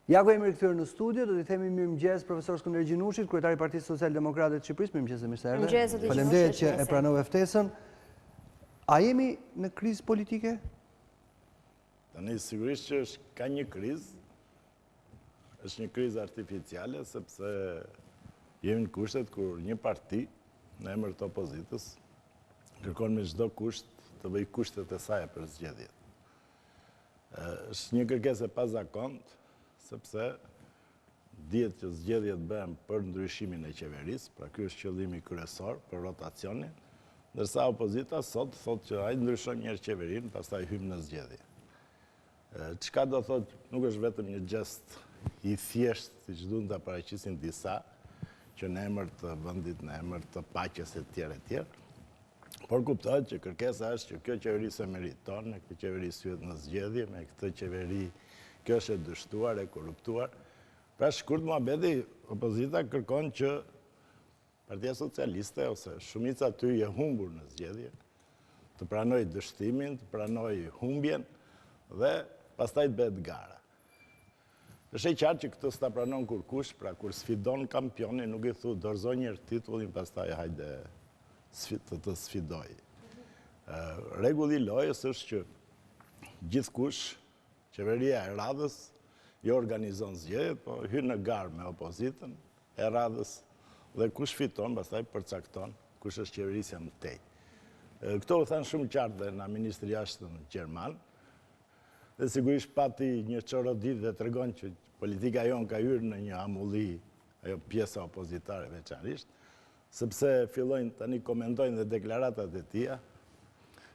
Ja ku jemi rikthyer në studio, do t'i themi mirëmëngjes profesor Skënder Gjinushit, kryetari i Partisë Social-Demokrate të Shqipërisë. Mirëmëngjes mirë se erdhe. Faleminderit që e pranove ftesën. A jemi në krizë politike? Tani sigurisht që ka një krizë. Është një krizë artificiale sepse jemi në kushtet kur një parti në emër të opozitës kërkon me çdo kusht të bëj kushtet e saj për zgjedhjet. Është një kërkesë e pazakont, sepse dihet që zgjedhjet bëhen për ndryshimin e qeverisë, pra ky është qëllimi kryesor për rotacionin, ndërsa opozita sot thotë që ai ndryshon një qeverinë, pastaj hym në zgjedhje. Çka do thotë, nuk është vetëm një gjest i thjesht, siç duan ta paraqisin disa, që në emër të vendit, në emër të paqes e tjerë, por kuptohet që kërkesa është që kjo qeveri se meriton, me këtë qeveri syet në zgjedhje, me këtë qeveri kjo është e dështuar, e korruptuar. Pra shkurt muhabeti, opozita kërkon që Partia Socialiste ose shumica e tyre e humbur në zgjedhje, të pranoj dështimin, të pranoj humbjen dhe pastaj të bëhet gara. Është e qartë që këtë s'ta pranon kurkush, pra kur sfidon kampionin, nuk i thu dorëzoj një titullin, pastaj hajde të sfidoj. Rregulli i lojës është që gjithkush, qeveria e radhës, jo organizon zgjedhjet, po hyn në garë me opozitën e radhës dhe kush fiton, pastaj përcakton kush është qeverisja më tej. Këto u thanë shumë qartë dhe nga ministri i jashtëm gjerman, dhe sigurisht pati një çorodit dhe tregon që politika jon ka hyrë në një amulli, ajo pjesa opozitare veçanërisht, sepse fillojnë tani komentojnë dhe deklaratat e tija,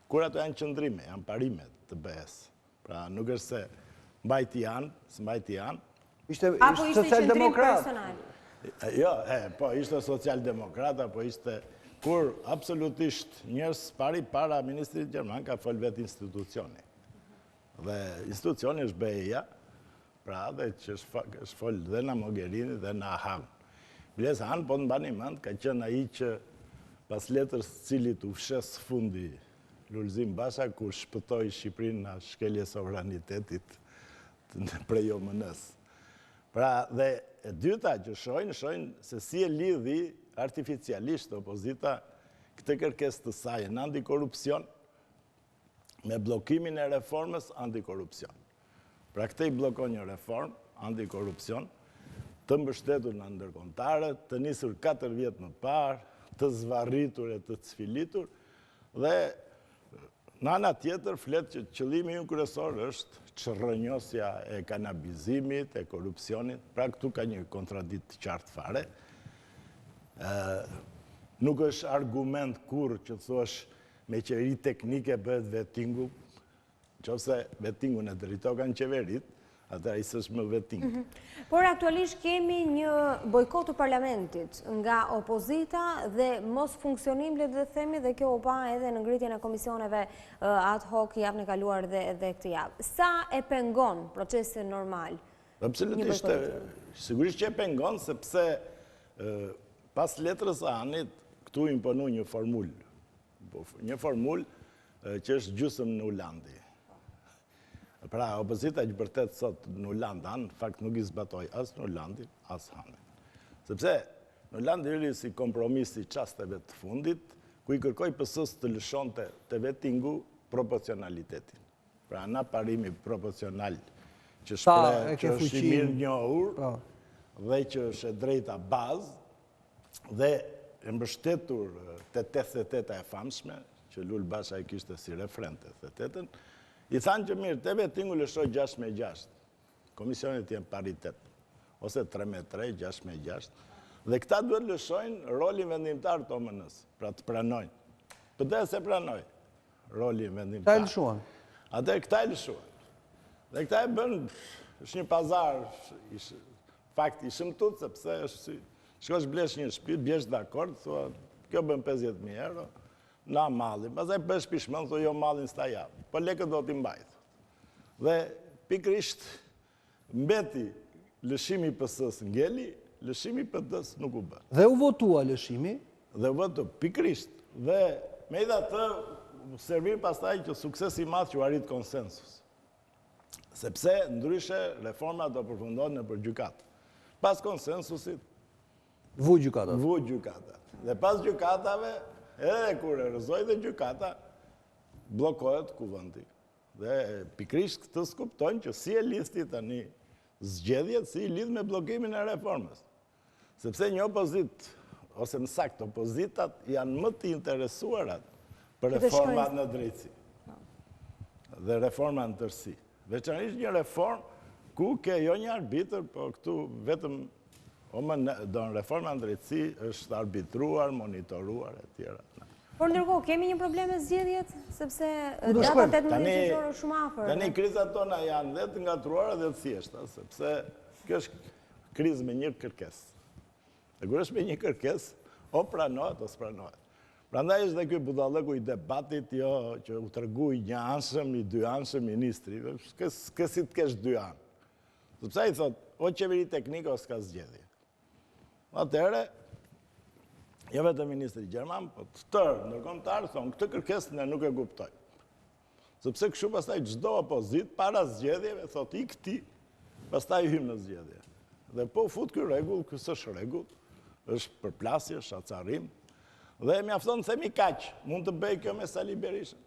kur ato janë qëndrime, janë parimet të BE-s. Pra nuk është se mbajti janë, s'mbajti janë. Apo ishte qëndrim personal? Jo, po ishte social-demokrat, apo ishte kur absolutisht njerëz pari para ministrit gjerman ka fol vetë institucioni. Dhe institucioni është BE-ja, pra dhe që është fol dhe nga Mogherini dhe nga Han. Biles Han, po të mbani mend, ka qenë ai që pas letrës cilit u fshes fundi Lulzim Basha, kur shpëtoi Shqipërinë nga shkelje sovranitetit prej OMN-s. Pra dhe e dyta që shohin se si e lidhi artificialisht opozita këtë kërkesë të saj në antikorrupsion me blokimin e reformës antikorrupsion. Pra këtë i blokon një reformë antikorrupsion, të mbështetur në ndërkombëtare, të nisur 4 vjet më parë, të zvarritur e të cfilitur, dhe në ana tjetër flet që qëllimi ju kryesor është çrrënjosja e kanabizimit, e korrupsionit, pra këtu ka një kontradikt qartë fare. Nuk është argument kur që thuash me qeveri teknike bëhet vettingu, nëse vettingun e drejtokan qeverit, atëra i s'është më vettingu. Por aktualisht kemi një bojkot të parlamentit nga opozita dhe mos funksionim, le të themi, dhe kjo u pa edhe në ngritjen e komisioneve ad hoc javën e kaluar dhe këtë javë. Sa e pengon procesin normal? Absolutisht, sigurisht që e pengon, sepse pas letrës së Anit, këtu imponu një formulë. Një formulë që është gjysmë në Ulandi. Pra, opozita që vërtet sot në Ulandë, në fakt nuk i zbatoj as në Ulandin, as Hanin. Sepse në Ulandë hyri si kompromis i çasteve të fundit, ku i kërkoi PS-s të lëshonte të vettingu proporcionalitetin. Pra, na parimi proporcional që shpreh që është i mirë njohur dhe që është e drejta bazë dhe e mbështetur të 88 e famshme, që Lul Basha i kishte si referent të 88-ën, i thanë që mirë, të vettingu lëshoj 6-6, komisionit jenë paritet, ose 3-3, 6-6, dhe këta duhet lëshojnë rolin vendimtar të OMN-s, pra të pranojnë. Pëtë se pranoj rolin vendimtar. Këta e lëshuan? Atër këta e lëshuan. Dhe këta e bënë, është një pazar, fakt i shëmtut, sepse është shkosh blesh një shtëpi, bjesh dakord, thua, kjo bën 50.000 euro, na mallin. Pastaj bësh pishmën, thua, jo mallin s'ta jap. Po lekët do t'i mbajt. Dhe pikrisht mbeti lëshimi PS-s ngeli, lëshimi PD-s nuk u bë. Dhe u votua lëshimi? Dhe u votu pikrisht. Dhe megjithatë servir pastaj që suksesi i madh që u arrit konsensus. Sepse ndryshe reforma do përfundohen në për gjykatë. Pas konsensusit, Vu gjykata. vu gjykata. Dhe pas gjykatave, edhe kur e rëzoj dhe gjykata, blokohet kuvëndi. Dhe pikrisht këtë skuptojnë që si e listi tani zgjedhjet, si i lidh me blokimin e reformës. Sepse një opozit, ose më sakt, opozitat janë më të interesuarat për reformat në drejtësi. Dhe reforma në tërsi. Veçanërisht një reform ku ke jo një arbitër, po këtu vetëm do në reforma në drejtësi është arbitruar, monitoruar e tjera. Por ndërkohë, kemi një problem me zgjedhjet, sepse data 18 qershor është shumë afër. Tani krizat tona janë dhe të ngatruara dhe të thjeshta, sepse kjo është krizë me një kërkesë. Dhe kur është me një kërkesë, o pranohet, o s'pranohet. Prandaj është dhe kjo budallëku i debatit, jo që u tregu i një anshëm, i dy anshëm ministri, kësi të kesh dy anë. Sepse i thot, o qeveri teknike, o s'ka zgjedhje. Atëhere, jo vetë ministri Gjerman, po të tërë ndërkombëtarë thonë, këtë kërkesë ne nuk e kuptoj. Sepse kështu pastaj çdo opozit para zgjedhjeve thot i këti, pastaj hym në zgjedhje. Dhe po fut ky rregull, ky s'është rregull, është përplasje, shacarim, dhe mjafton themi kaq, mund të bëj kjo me Sali Berishën.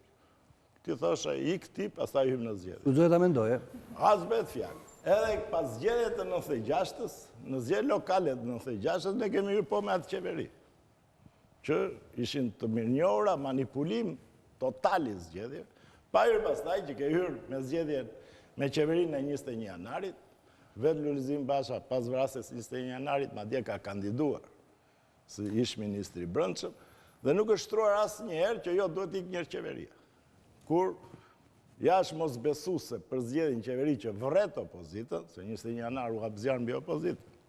Ti thoshe i këti, pastaj hym në zgjedhje. Duhet ta mendoje. As bëhet fjalë. Edhe pas zgjedhjet të 96-ës, në zgjedhjet lokale të 96-ës, ne kemi hyrë po me atë qeveri, që ishin të mirënjohura, manipulim totali zgjedhje, pa hyrë pastaj që ke hyrë me zgjedhjen me qeverinë e 21 janarit, vetë Lulzim Basha pas vrasjes 21 janarit, madje ka kandiduar si ish ministri i brendshëm, dhe nuk është shtruar asnjëherë që jo duhet ikë një qeveria. Kur jashtë mos besuese për zgjedhjen qeveri që vërret opozitën, se 21 janar u hap zjarr mbi opozitën.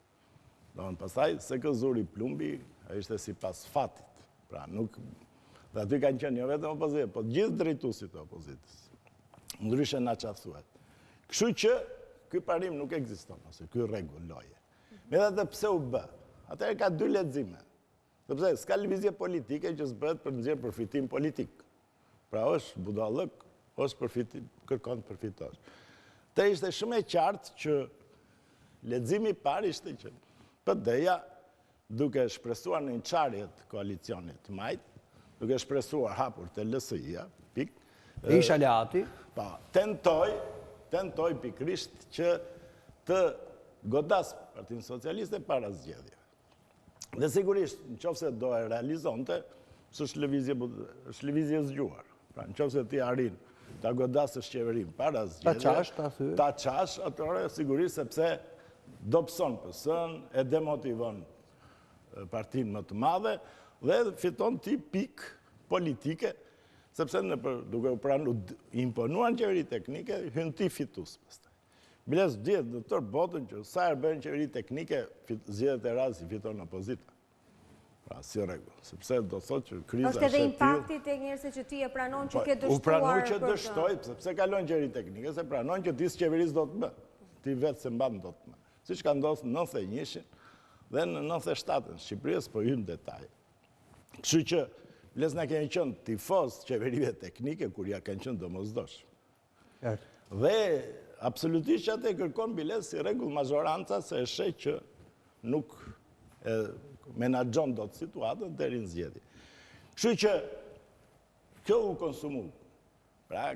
Domthon pastaj se kë zuri plumbi, ai ishte sipas fatit. Pra nuk dhe aty kanë qenë jo vetëm opozitë, po gjithë drejtuesit e opozitës. Ndryshe na çfarë thuhet. Kështu që ky parim nuk ekziston, ose ky rregull loje. Megjithatë pse u bë? Atëherë ka dy lexime. Sepse s'ka lëvizje politike që s'bëhet për nxjerr përfitim politik. Pra është budallëk, është përfitim, kërkon të përfitosh. Te ishte shumë e qartë që leximi i parë ishte që PD-ja duke shpresuar në çarjet koalicionit të majt, duke shpresuar hapur te LSI-ja, pik. Ish aleati. Pa, tentoj pikrisht që të godas Partinë Socialiste para zgjedhjeve. Dhe sigurisht, nëse do e realizonte, është lëvizje zgjuar. Pra, nëse ti arrin ta godasësh qeverinë para zgjedhjeve, ta qash, atëherë sigurisht sepse dobëson PS-n, e demotivon partinë më të madhe dhe fiton ti pikë politike, sepse duke u imponuar në qeveri teknike, hyn ti fitues pastaj. Biles dihet në tërë botën që sa herë bën qeveri teknike, zgjedhjet e radhës i fiton opozita. Pra, si rregull, sepse do thotë që kriza është edhe impakti tek njerëzit që ti e pranon që ke dështuar. U pranoj që dështoj, sepse kalon qeveri teknike, se pranon që ti s'qeveris do të bë. Ti vetë se mban do të bë. Siç ka ndodhur në 91-shin dhe në 97-ën Shqipërisë, po hyn detaj. Kështu që les na kemi qenë tifoz qeverive teknike kur ja kanë qenë domosdosh. Dhe absolutisht që atë e kërkon biles si rregull majoranca se e sheh që nuk menaxhon dot situatën deri në zgjedhje. Kështu që kjo u konsumu. Pra,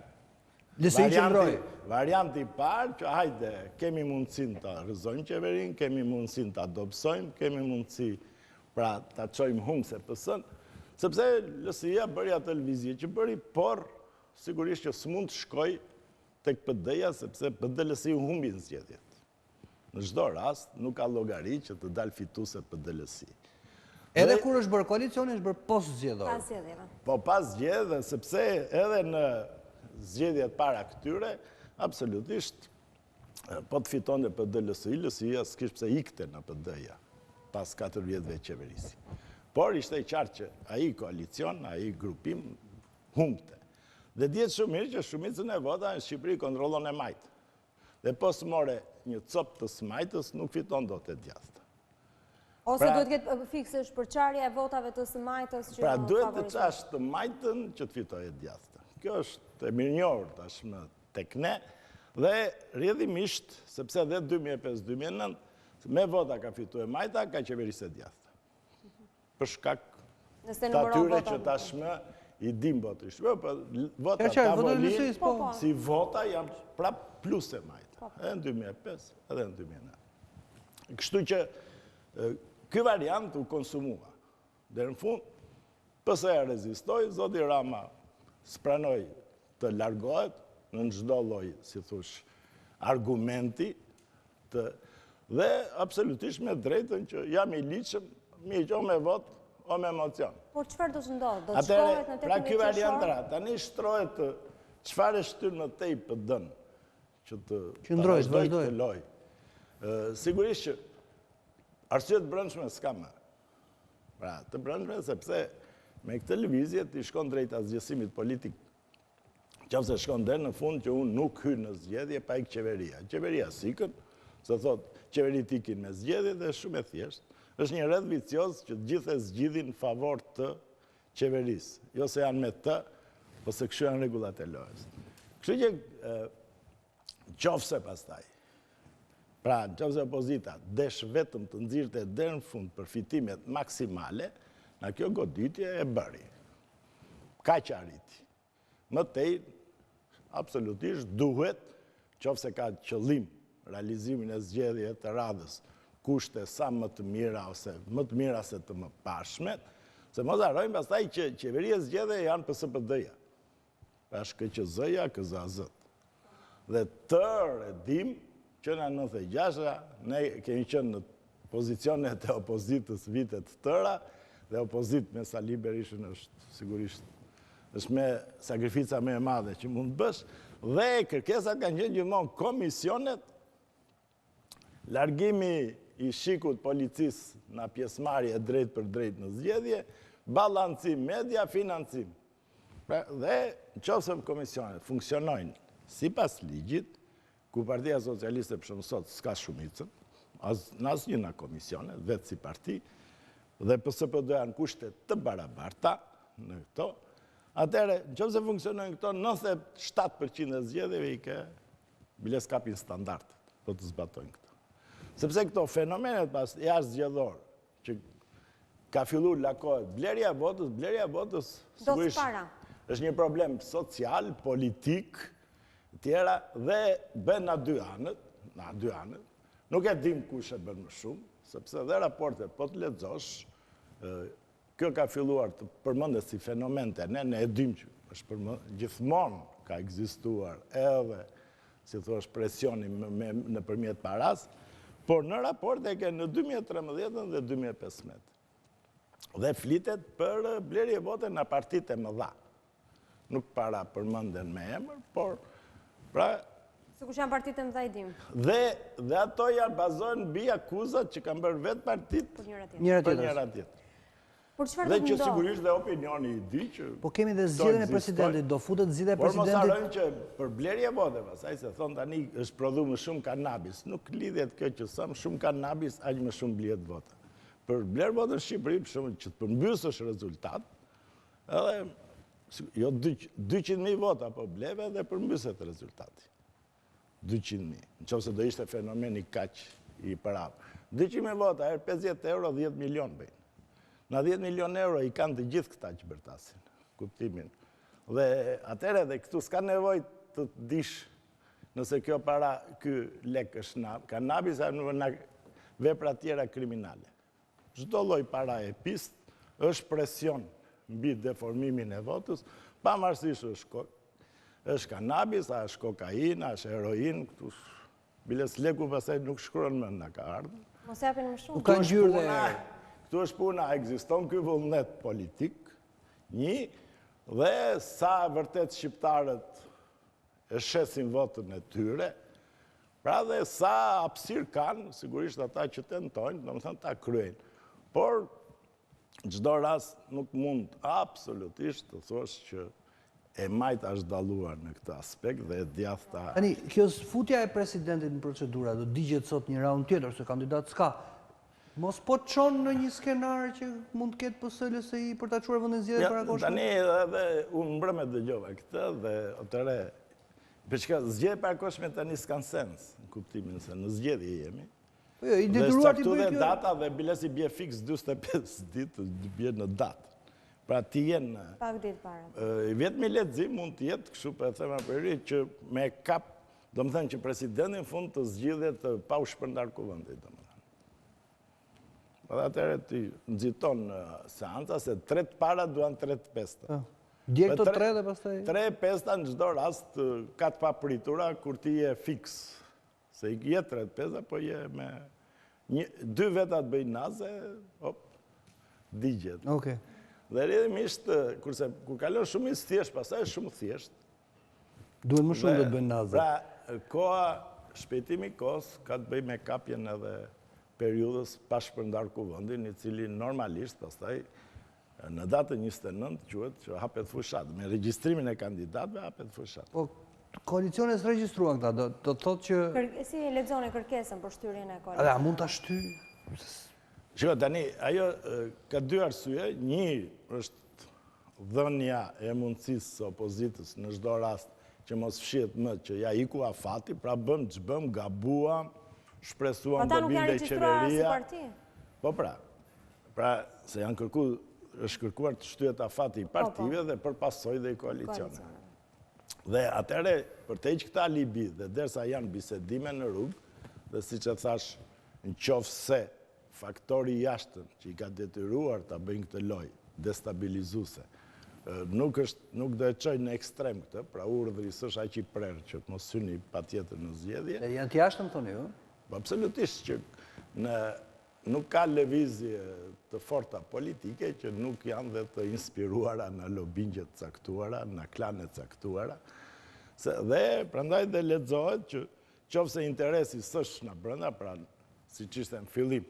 varianti i parë që hajde, kemi mundësinë ta rrëzojmë qeverinë, kemi mundësinë ta dobësojmë, kemi mundësi pra ta çojmë humse PS-n, sepse LSI-ja bëri atë lëvizje që bëri, por sigurisht që s'mund të shkoj tek PD-ja, sepse PD-LSI u humbi në zgjedhjet. Në çdo rast nuk ka llogari që të dalë fituese PD-LSI. Edhe kur është bërë koalicioni, është bërë post zgjedhore. Pas zgjedhjeve. Po pas zgjedhjeve, sepse edhe në zgjedhjet para këtyre, absolutisht po të fitonte PD-LSI, LSI-ja s'kish pse ikte në PD-ja pas 4 vjetëve qeverisi. Por ishte i qartë që ai koalicion, ai grupim humbte. Dhe dihet shumë mirë që shumicën e votave në Shqipëri kontrollon e majt. Dhe po s'more një cop të smajtës, nuk fiton dot e djathta. Ose duhet këtë fiksësh përçarja e votave të smajtës që pra duhet të qash të majtën që të fitoj e djathta. Kjo është e mirënjohur tashmë tek ne Dhe rrjedhimisht, sepse dhe 2005-2009, me vota ka fitu e Majta, ka qeverisë e djathta. Për shkak të atyre që tashmë i dim votë i shme, për vota tavolin, si vota jam prap plus e Majta. Edhe në 2005, edhe në 2009. Kështu që ky variant u konsumua. Dhe në fund, pëse e rezistoj, Zoti Rama spranoj të largohet në çdo lloj, si thush, argumenti dhe absolutisht me drejtën që jam i ligjshëm, mi qo me vot o me emocion. Por çfarë do të ndodhë? Do të shtrohet në 18 pra ky variant tani shtrohet çfarë është në tej PD-n që të vazhdoj këtë lojë. Sigurisht që arsye të brendshme s'ka më. Pra, të brendshme sepse me këtë lëvizje ti shkon drejt asgjësimit politik. Qofse shkon deri në fund që unë nuk hy në zgjedhje pa ik qeveria. Qeveria sikën, se thot qeverit ikin me zgjedhje dhe shumë e thjesht. Është një rreth vicioz që të gjithë e zgjidhin në favor të qeverisë. Jo se janë me të, po se kështu janë rregullat e lojës. Kështu që qofse pastaj. Pra, qofse opozita desh vetëm të nxirrte deri në fund për fitimet maksimale, na kjo goditje e bëri. Kaq arriti. Më tej, absolutisht duhet, qofse ka qëllim realizimin e zgjedhjeve të radhës, kushte sa më të mira ose më të mira se të mëparshmet, se mos harrojmë pastaj që qeveria zgjedhje janë PSPD-ja. Pra SKQZ-ja, KZAZ-t. Dhe tërë e dim që në 96-a ne kemi qenë në pozicionet e opozitës vitet tëra, dhe opozit me Sali Berishën është sigurisht është me sakrifica me e madhe që mund të bësh, dhe kërkesat kanë qenë gjithmonë komisionet, largimi i shikut policisë në pjesëmarrje drejt për drejt në zgjedhje, balancim media, financim. Dhe nëse komisionet funksionojnë sipas ligjit, ku Partia Socialiste për shumë sot s'ka shumicën, në asnjë nga komisionet, vetë si parti, dhe PSPD janë kushte të barabarta në këto, atëherë, nëse funksionojnë këto, 97% e zgjedhjeve i ke bile s'kapin standardet, po të zbatojnë këto. Sepse këto fenomenet pas jashtë zgjedhor, që ka fillu lakohet, blerja votës është një problem social, politik, tjera, dhe bën në dy anët, nuk e dim kush e bën më shumë, sepse dhe raporte po të lexosh, kjo ka filluar të përmendet si fenomen të ne e dim që është gjithmonë ka ekzistuar edhe, si thuaç, presioni nëpërmjet paras, por në raporte ke në 2013 dhe 2015. Dhe flitet për blerje vote në partitë e mëdha. Nuk para përmenden me emër, por pra sikur janë partitë e mëdha i dim. Dhe ato janë bazohen mbi akuzat që kanë bërë vetë partitë për njëra tjetër. Dhe që sigurisht dhe opinioni i di që... Po kemi dhe zgjedhjen e presidentit, do futet zgjedhja e presidentit... Por mos harrojmë që për blerje vote, pastaj se thonë tani është prodhuar më shumë kanabis. Nuk lidhet kjo që sa më shumë kanabis, aq më shumë blihet vota. Për blerë vote në Shqipëri, për shembull, që të përmbysësh rezultat, edhe jo 200.000 vota po bleve dhe përmbyset rezultati. 200.000. Nëse do ishte fenomeni kaq i parave. 200.000 vota, 50 euro, 10 milion bëjnë. Në 10 milion euro i kanë të gjithë këta që bërtasin, kuptimin. Dhe atëre dhe këtu s'ka nevoj të dish nëse kjo para, ky lek është kanabis, a në vepra tjera kriminale. Çdo lloj para e pist është presion mbi deformimin e votës, pavarësisht është kanabis, a është kokain, a është heroin, këtu biles leku pastaj nuk shkruan më na ka ardhur. Mos japin më shumë. U kanë gjyrë dhe këtu është puna, ekziston ky vullnet politik, dhe sa vërtet shqiptarët e shesin votën e tyre, pra dhe sa hapësirë kanë, sigurisht ata që tentojnë, domethënë ta kryejnë. Por çdo rast nuk mund absolutisht të thosh që e Majta është dalluar në këtë aspekt dhe e djathta. Tani, kjo futja e presidentit në procedura, do digjet sot një raund tjetër, se kandidat s'ka. Mos po të qonë në një skenar që mund të ketë PSLSI për ta çuar vendin zgjedhje para koshme? Tani edhe unë mbrëmë dëgjova këtë dhe atëre Për çka zgjedhje parakoshme tani s'kan sens, në kuptimin se në zgjedhje jemi. I Dhe detyruar ti saktu bëj dhe kjo. data dhe bilesi bje fix 25 ditë, bje në datë. Pra ti jenë... Pak ditë para. Vetëmi lexim mund të jetë, kështu për e thema përri, që me kap, do më thënë që presidentin fund të zgjidhjet pa u shpërndar kuvendit, do më thënë. Dhe atëre ti nëziton seanca, se 3 para duan 3 pesta. Dje këto 3 dhe pastaj... 3 pesta në çdo rast ka të papritura kur ti je fix. Se i je 3 pesta, po je me 2 vetat bëj naze, hop, digjet. Okej. Dhe rrjedhimisht, kurse kur kalon shumë i thjesht, pastaj është shumë thjesht. Duhet më shumë do të bëjnë naze. Pra, koha, shpejtimi kohës ka të bëj me kapjen edhe periudhës pa shpërndar kuvendin, i cili normalisht pastaj në datën 29 quhet që hapet fushat. Me regjistrimin e kandidatëve hapet fushat. Po, koalicione s'regjistruan këta, do të thotë që... Si e lexoni kërkesën për shtyrjen e koalicionit? A mund ta shty? Shiko, tani, ajo ka 2 arsye. Një është dhënia e mundësisë së opozitës në çdo rast që mos fshihet më që ja iku afati, pra bëm ç'bëm, gabuam, shpresuam do binde qeveria. Si parti? Po pra se është kërkuar të shtyhet afati i partive dhe për pasoj dhe i koalicione. Dhe atëre, për të heqë këta alibi dhe derisa janë bisedime në rrugë, dhe si që thash, në qoftë se faktori jashtën që i ka detyruar të bëjnë këtë loj, destabilizuese, nuk do e qojnë në ekstrem këtë, pra urdhri s'është aq i prerë që të mos syni patjetër në zgjedhje. E janë të jashtëm, thoni ju? Absolutisht që nuk ka lëvizje të forta politike që nuk janë dhe të inspiruara në lobingjet caktuara, në klanet caktuara. Dhe prandaj dhe lexohet që qofse interesi s'është në brenda, pra si që ishte në fillim,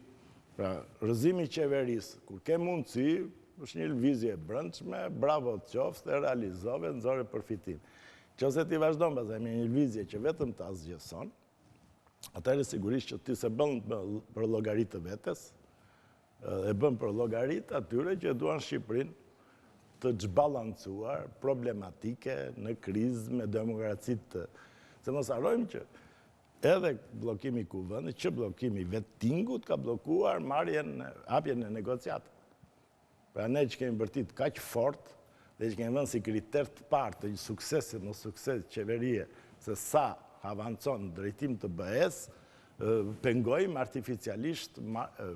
pra rrëzimi i qeverisë, kur ke mundësi, është një lëvizje e brendshme, bravo të qoftë, e realizove, nëzore përfitim. Qofse ti vazhdon pastaj me një lëvizje që vetëm ta zgjeson, atëherë sigurisht që ti se bën për llogaritë të vetes, e bën për llogaritë atyre që duan Shqipërinë të zhballancuar, problematike, në krizë, me demokracitë. Se mos harrojmë që edhe bllokimi i kuvendit, që bllokimi vetë tingut ka bllokuar hapjen e negociatave. Pra ne që kemi bërtit kaq fort dhe që kemi vënë si kriter të parë të suksesit në sukses qeverie, se sa avancon në drejtim të BE-s, pengojmë artificialisht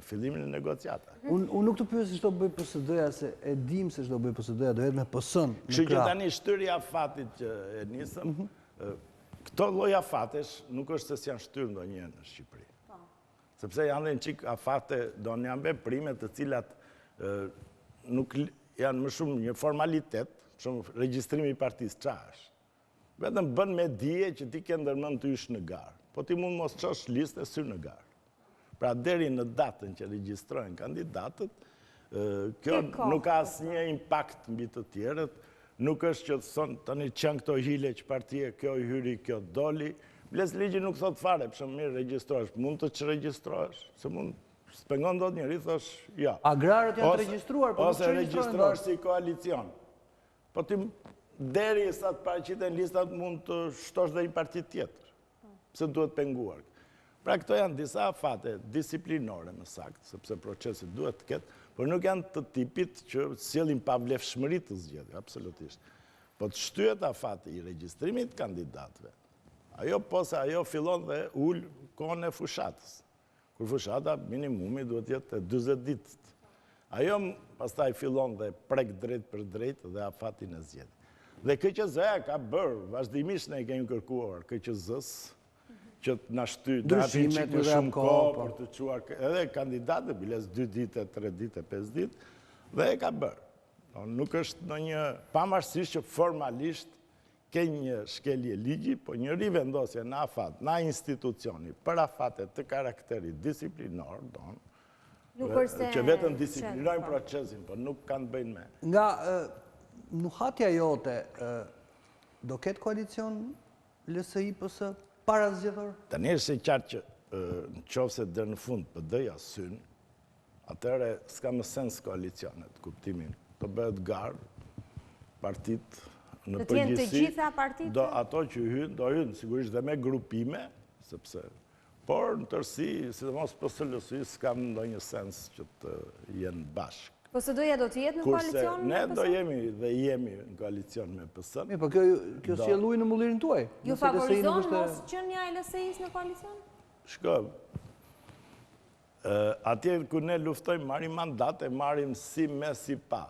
fillimin e negociatave. Unë nuk të pyes se ç'do bëj PSD-ja, se e dim se ç'do bëj PSD-ja, do jetë me PS-n. Kështu që tani shtyrja afatit që e nisëm, këto lloj afatesh nuk është se janë shtyrë ndonjëherë në Shqipëri. Sepse janë dhe një çik afate, do në janë veprime të cilat nuk janë më shumë një formalitet, shumë regjistrimi i partisë ç'është. Vetëm bën me dije që ti ke ndërmend të ysh në garë. Po ti mund mos çosh listë sy në garë. Pra deri në datën që regjistrohen kandidatët, kjo nuk ka asnjë impakt mbi të tjerët, nuk është që thon tani çan këto hile që partia kjo i hyri, kjo doli. Bles ligji nuk thot fare, pse mirë regjistrohesh, mund të ç'regjistrohesh, se mund s'pengon dot njëri thosh ja. Agrarët janë të regjistruar, po ose regjistrohesh si koalicion. Po ti deri sa të paraqiten listat mund të shtosh dhe një parti tjetër. Pse duhet penguar? Pra këto janë disa afate disiplinore më saktë, sepse procesi duhet të ketë, por nuk janë të tipit që sjellin pavlefshmëri të zgjedhjeve, absolutisht. Po të shtyhet afati i regjistrimit të kandidatëve. Ajo fillon dhe ul kohën e fushatës. Kur fushata minimumi duhet jetë 40 ditë. Ajo pastaj fillon dhe prek drejt për drejt dhe afatin e zgjedhjeve. Dhe KQZ-ja ka bërë, vazhdimisht ne kemi kërkuar KQZ-s, që të na shty datin që më shumë kohë për të quar edhe kandidatë, biles 2 ditë, 3 ditë, 5 ditë, dhe e ka bërë. Nuk është në një pamarësisht që formalisht ke një shkelje ligji, po një rivendosje në afat, në institucioni, për afate të karakterit disiplinor, që vetëm disiplinojnë procesin, po nuk kanë bëjnë me. Nga nuhatja jote, do ketë koalicion LSI-PS para zgjedhor? Tani është e qartë që në qoftë se deri në fund PD-ja syn, atëherë s'ka më sens koalicionet, kuptimin. Të bëhet garë, partit në të jenë të gjitha partitë? Ato që hynë, do hynë sigurisht dhe me grupime, sepse, por në tërsi, sidomos për SLS-i, s'kam ndonjë sens që të jenë bashkë. PSD-ja do të jetë në koalicion me PS? Ne do jemi dhe jemi në koalicion me PS. Po kjo si e luj në mullirin tuaj? Ju favorizon mos qënja e LSI-s në koalicion? Shko, atje ku ne luftojmë, marim mandate, marim si me si pa.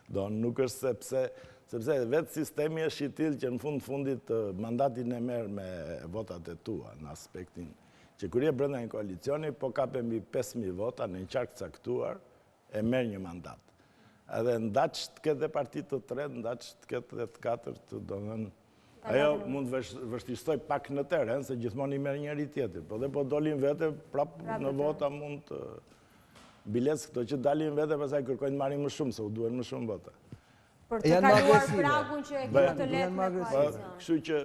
Do nuk është sepse vetë sistemi është i tillë që në fundit mandatin e merë me votat e tua në aspektin që kur je brenda një koalicioni, po kape mbi 5.000 vota në një qark caktuar, e merë një mandat. Edhe ndaq të ketë dhe partit të tretë, ndaq të ketë dhe të katërt, do nënë, ajo mund të vështishtoj pak në teren, se gjithmonë i merë njëri tjetër, po dhe po dolin vete, prapë në vota mund të biles këto që dalin vete, pasaj kërkojnë marrin më shumë, se u duen më shumë vota. Për të kaluar pragun që e kjo të letë me koalicion. Kështu që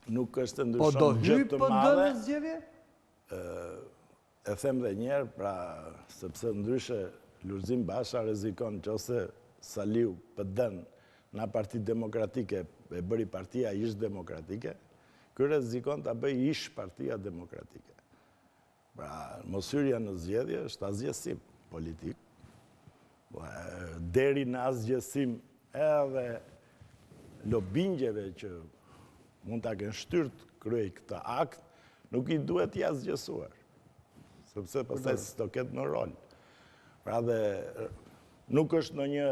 nuk është të Po do ndryshon hyj gjë të PD madhe. në zgjedhje? E them dhe njerë, pra, sepse ndryshe Lulzim Basha rezikon që ose Saliu PD-n nga Parti Demokratike e bëri partia ish demokratike, kërë rezikon të bëj ish partia demokratike. Pra, mos hyrja në zgjedhje është asgjësim politik, deri në asgjësim edhe lobingjeve që mund të kenë shtyrt kryej këta akt, nuk i duhet i asgjësuar. Sepse pastaj s'do ketë në rol. Pra dhe nuk është në një,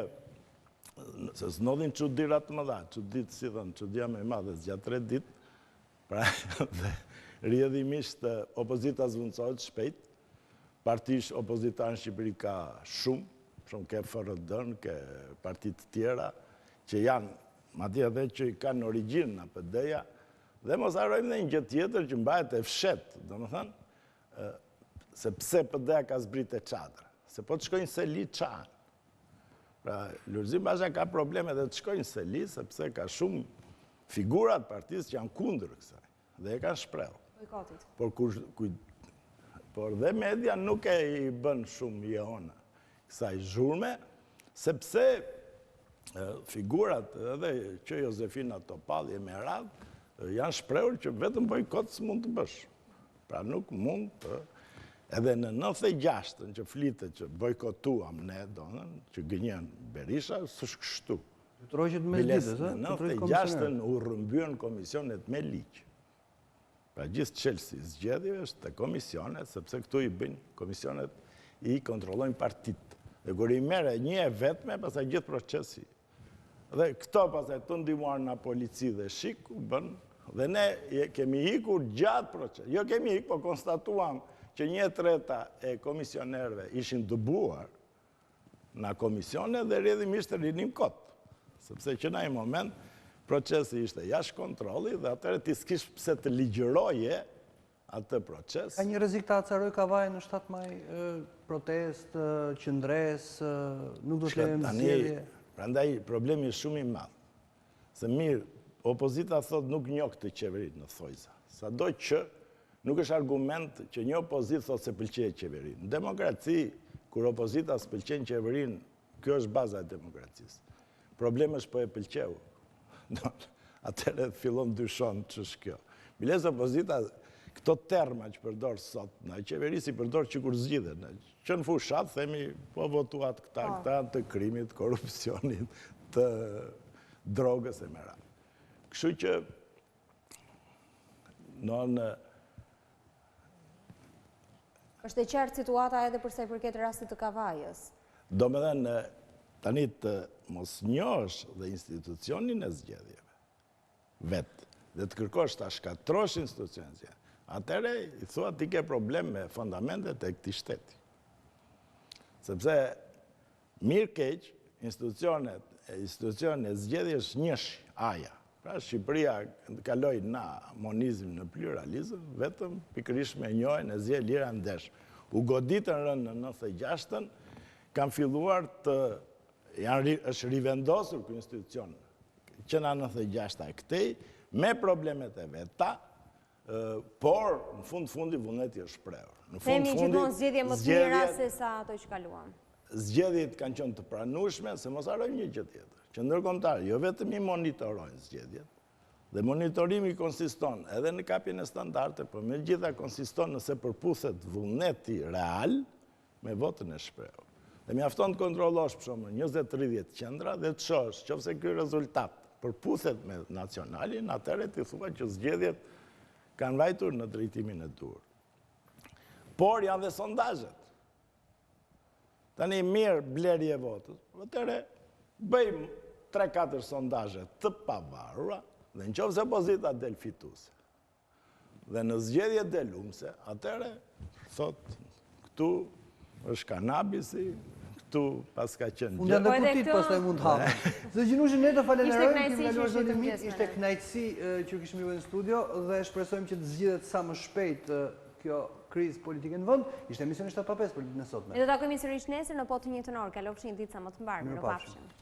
se s'nodhin çudirat më dha, çudit si thënë, çudia më e madhe zgjatë 3 ditë, pra dhe rrjedhimisht opozita zvendësohet shpejt, partish opozitar në Shqipëri ka shumë ke FRD-n, ke partit tjera, që janë madje edhe që i kanë origjinë në PD-ja, dhe mos harrojmë dhe një gjë tjetër që mbahet e fshet, domethënë, se pse PD-ja ka zbritë e çadra, se po të shkojnë Seli çan. Pra, Lulzim Basha ka probleme dhe të shkojnë Seli, sepse ka shumë figurat partisë që janë kundër kësaj, dhe e kanë shprehur. Por dhe media nuk e i bën shumë jehona kësaj zhurme, sepse figurat edhe që Josefina Topalli e me radhë, janë shprehur që vetëm bojkot s'mund të bësh. Pra nuk mund të... Edhe në 96-ën që flitet që bojkotuam ne, donën, që gënjen Berisha, s'është kështu. Në 96-ën u rrëmbyen komisionet me ligj. Pra gjithë çelësi zgjedhjeve është të komisionet, sepse këtu i bëjnë komisionet i kontrollojnë partit. Dhe kur i merre një e vetme, pastaj gjithë procesi. Dhe këto pastaj të ndihmuar nga polici dhe shik, u bën, dhe ne kemi ikur gjatë proces. Jo kemi ikur, po konstatuam që 1/3 e komisionerve ishin dëbuar nga komisione dhe rrjedhimisht rinin kot. Sepse që në ai moment procesi ishte jashtë kontrolli dhe atëherë ti s'kish pse të ligjëroje atë proces. Ka një rrezik të acaroj kavaj në 7 maj, protest, qëndres, nuk do të lejmë zgjedhje. Prandaj problemi është shumë i madh. Se mirë, opozita thot nuk njoh këtë qeveri në thojza. Sado që nuk është argument që një opozit thot se pëlqej qeverinë. Në demokraci, kur opozita s'pëlqen qeverinë, kjo është baza e demokracisë. Problemi është po e pëlqeu. Atëherë fillon dyshon ç'është kjo. Biles opozita këto terma që përdor sot, në qeverisi përdor që kur zgjidhen. Që në fushat, themi, po votuat këta të krimit, korupcionit, të drogës e mera. Kështu që është e qartë situata edhe përsa i përket rastit të Kavajës. Do me dhe tani të mos njohësh dhe institucionin e zgjedhjeve. Vetë. Dhe të kërkosh ta shkatrosh institucionin e zgjedhjeve. Atëre, i thua ti ke problem me fundamentet e këtij shteti. Sepse mirë keq, institucionet e zgjedhjes njësh aja. Pra Shqipëria kaloi na monizëm në pluralizëm, vetëm pikërisht me njohjen e zgjedhjeve lira ndesh. U goditën rënë në 96-ën, kanë filluar të është rivendosur ky institucion që në 96-a e këtej, me problemet e veta, por në fundi vullneti është shprehur. Themi që duan zgjedhje më të mira se sa ato që kaluam. zgjedhjet kanë qenë të pranueshme, se mos harrojmë një gjë tjetër. Që ndërkombëtarë jo vetëm i monitorojnë zgjedhjet, dhe monitorimi konsiston edhe në kapjen e standarde, por megjithatë konsiston nëse përputhet vullneti real me votën e shprehur. Dhe mjafton të kontrollosh për shembull 20-30 qendra dhe të shohësh nëse ky rezultat përputhet me nacionalin, atëherë ti thua që zgjedhjet kanë vajtur në drejtimin e dur. Por janë dhe sondazhet. Tani mirë blerje e votës, atëherë bëjmë 3-4 sondazhe të pavarura dhe nëse opozita del fituese. Dhe në zgjedhje del humbse, atëherë thot këtu është kanabisi, këtu pas ka qenë gjë. Unë dhe kutit pastaj mund të hapë. Zë Gjinushi, ne të falenderojmë, kemi kaluar zotin mit, ishte kënaqësi që kishim ju në studio dhe shpresojmë që të zgjidhet sa më shpejt kjo krizë politike në vend. Ishte emisioni 7:05 për ditën e sotme. Ne do takojmë sërish nesër në po të njëjtën orë. Kalofshi një ditë sa më të mbar. Mirupafshim.